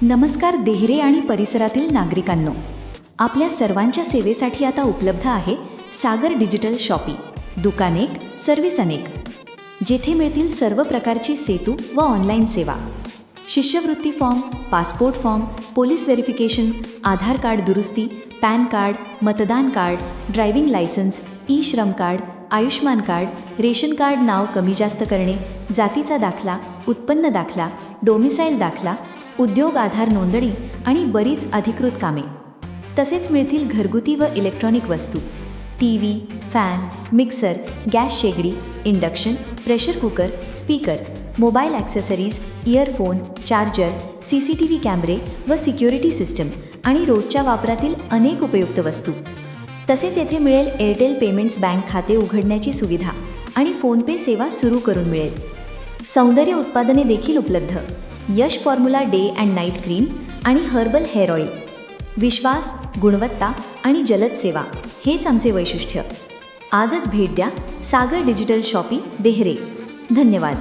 नमस्कार देहरे आणि परिसरातील नागरिकांनो, आपल्या सर्वांच्या सेवेसाठी आता उपलब्ध आहे सागर डिजिटल शॉपी. दुकान एक, सर्व्हिस अनेक, जेथे मिळतील सर्व प्रकारची सेतू व ऑनलाईन सेवा. शिष्यवृत्ती form, passport form, police verification, Aadhaar card दुरुस्ती, पॅन कार्ड, मतदान card, driving licence, e Shram card, Ayushman card, ration card नाव कमी जास्त करणे, जातीचा दाखला, उत्पन्न दाखला, डोमिसाईल दाखला, उद्योग आधार नोंदणी आणि बरीच अधिकृत कामे. तसेच मिळतील घरगुती व इलेक्ट्रॉनिक वस्तू, T V, fan, mixer, gas शेगडी, induction, pressure cooker, speaker, mobile accessories, earphone, charger, CCTV कॅमेरे व सिक्युरिटी सिस्टम आणि रोजच्या वापरातील अनेक उपयुक्त वस्तू. तसेच येथे मिळेल एअरटेल पेमेंट्स बँक खाते उघडण्याची सुविधा आणि फोनपे सेवा सुरू करून मिळेल. सौंदर्य उत्पादने देखील उपलब्ध. Yash formula day and night cream आणि हर्बल हेअर ऑइल. विश्वास, गुणवत्ता आणि जलद सेवा हेच आमचे वैशिष्ट्य. आजच भेट द्या सागर डिजिटल शॉपी, देहरे. धन्यवाद.